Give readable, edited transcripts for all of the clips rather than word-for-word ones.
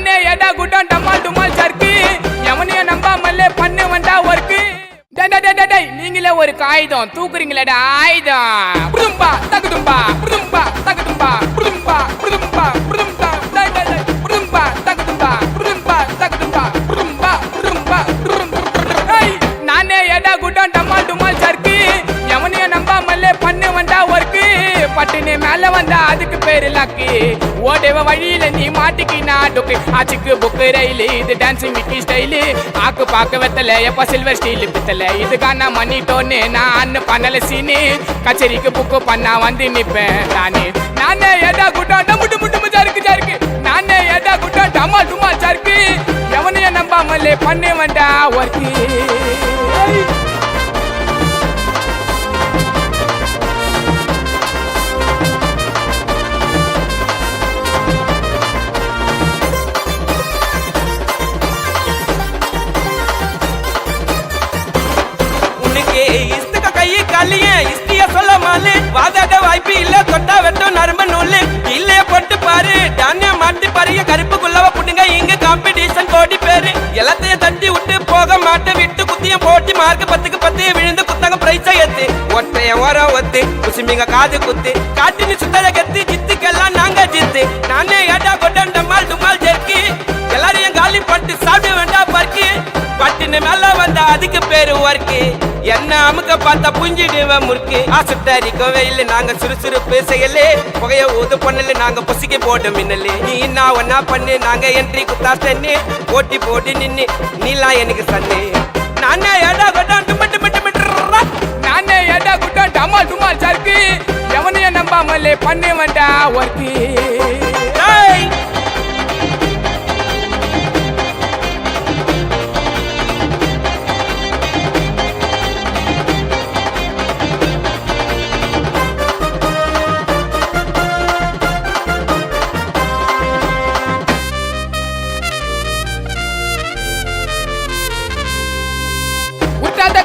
நானே ஏடா குட்டம் டம்மால் டுமால் சர்க்கு எவனையும் நம்பாமல்லே பண்ணு வந்தா ஒர்க்கு. நீங்களே ஒரு காகிதம் தூக்குறீங்களேடா ஆயுதம். புடும்பா தகுதும்பா புடும்பா தகுதும்பா புடும்பா புடும்பா புடும்பா புடும்பா தகுதும்பா புடும்பா தகுதும்பா புடும்பா புடும்பா. நானே ஏடா குட்டம் டம்மால் டுமால் சர்க்கு எவனையும் நம்பாமல்லே பண்ணு வந்தா ஒர்க்கு. பட்டுன்னு மேல வந்தா அதுக்கு பேரு லக்கு. ஓடவ வழியில நீ மாட்டிக்கினா டொக்கு. ஆச்சுக்கு புக்கு ரயிலு இது டான்ஸிங் மிக்கி ஸ்டைலு. ஆக்கு பாக்க வெத்தல எப்ப சில்வர் ஸ்டீல் பித்தல. இதுக்கான மணிட்டோன்னு நான் பண்ணல சீனு. கச்சேரிக்கு புக்கு பண்ணா வந்து நிப்பேன் நானு. நானே ஏடா குட்டம் டமுட்டு முட்டு சருக்கு சருக்கு. நானே ஏடா குட்டம் டமால் டுமால் சருக்கு எவனையும் நம்பாமலே பண்ணு வந்தா ஒர்க்கு. சொல்ல மாலு வாதாட வாய்ப்பு இல்ல. தொட்டா வெட்டும் நரம்பு நூலு இல்லைய போட்டு பாரு. தானியம் மாட்டி பாருங்க கருப்புக்குள்ளவ புடுங்க. இங்க காம்படிஷன் கோடி பேரு. எல்லாத்தையும் தட்டி விட்டு போக மாட்டு விட்டு குத்தியம் போட்டி மார்க்கு 10க்கு 10 விழுந்து குத்தாங்க பிரைஸா ஏத்து. ஒற்றைய ஓரம் ஒத்து குசிமிங்க காது குத்து காட்டினு சுத்தல கத்தி ஜித்துக்கெல்லாம் நாங்க ஜித்து. நானே ஏடா கொட்டம் டம்மால் டுமால் ஜெர்க்கு எல்லாரையும் காலி பட்டு சாப்பிட வேண்டாம் பர்க்கு. பட்டுன்னு மேல வந்தா அதுக்கு பேரு ஒர்க்கு. என்ன அமுக்க பார்த்தா புஞ்சிடுவேன் முறுக்கு. ஆசுத்தாரிக்கும் வெயில் நாங்க சுறுசுறுப்பு செய்யலே. புகைய ஊது பண்ணல நாங்க பொசிக்க போட்டோம் மின்னலே. நீ என்ன ஒன்னா பண்ணு நாங்க என்ட்ரி குத்தா தண்ணி. போட்டி போட்டி நின்னு நீலாம் எனக்கு சன்னு. நானே ஏடா கொட்டம் டுமட்டு மட்டு மட்டு. நானே ஏடா குட்டம் டமால் டுமால் சர்க்கு எவனையும் நம்பாமலே பண்ணு வந்தா ஒர்க்கு.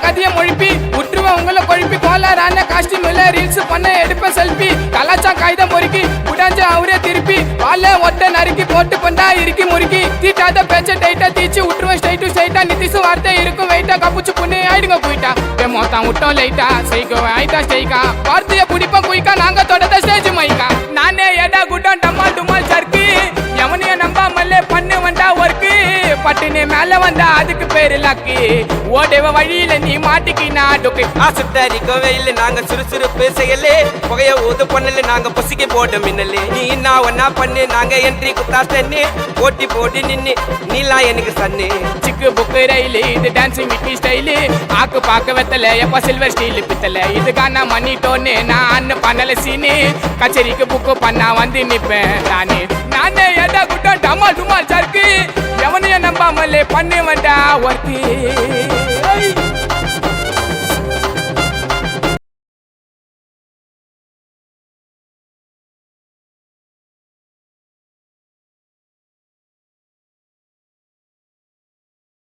கதிய மொழிப்பி உற்றுவேன் உங்களை கொழுப்பி. கோலாரான காஸ்டியூம் இல்ல ரீல்ஸ் பண்ண எடுப்பேன் செல்ஃபி. கலாச்சா காகிதம் பொறுக்கி உடாஞ்ச அவரே திருப்பி. வாழ ஒட்ட நறுக்கி போட்டு கொண்டா இறுக்கி முறுக்கி. தீட்டாத பேச்ச டைட்டா தீச்சு உற்றுவேன் ஸ்ட்ரைட்டு ஸ்ட்ரைட்டா. நிதிசு வார்த்தை இருக்கும் வெயிட்டா கப்புச்சு புண்ணு ஆயிடுங்க போயிட்டா. மொத்தம் விட்டோம் லைட்டா சைக்கோ ஆயிட்டா ஸ்டைக்கா. வார்த்தைய பிடிப்போம் குயிக்கா நாங்க தொடர்ந்த ஸ்டேஜ் மைக்கா. நானே ஏடா குட்டம் டம்மால் டுமால் சர்க்கு எவனையும் நம்பாமல்லே பண்ணு வந்தா ஒர்க்கு. பட்டுன்னு மேல வந்தா அதுக்கு பேரு லக்கு. ஓடவ வழியில நீ மாட்டிக்கினா டொக்கு. ஆசுத்தாரிக்கும் வெயில் நாங்க சுறுசுறுப்பு செய்யலே. புகைய ஊது பண்ணல நாங்க பொசிக்க போட்டோம் மின்னலே. நீ என்ன ஒன்னா பண்ணு நாங்க என்ட்ரி குத்தா தண்ணி. போட்டி போட்டி நின்னு நீலாம் எனக்கு சன்னு. சிக்கு புக்கு ரயிலு இது டான்ஸிங் மிக்கி ஸ்டைலு. ஆக்கு பாக்க வெத்தல எப்ப சில்வர் ஸ்டீல் பித்தல. இதுக்கான மணிட்டோன்னு நான் பண்ணல சீனு. கச்சேரிக்கு புக்கு பண்ணா வந்து நிப்பேன் நானு. நானே ஏடா குட்டம் டமால் டுமால் சர்க்கு எவனையும் நம்பாமலே பண்ணு வந்தா ஒர்க்கு.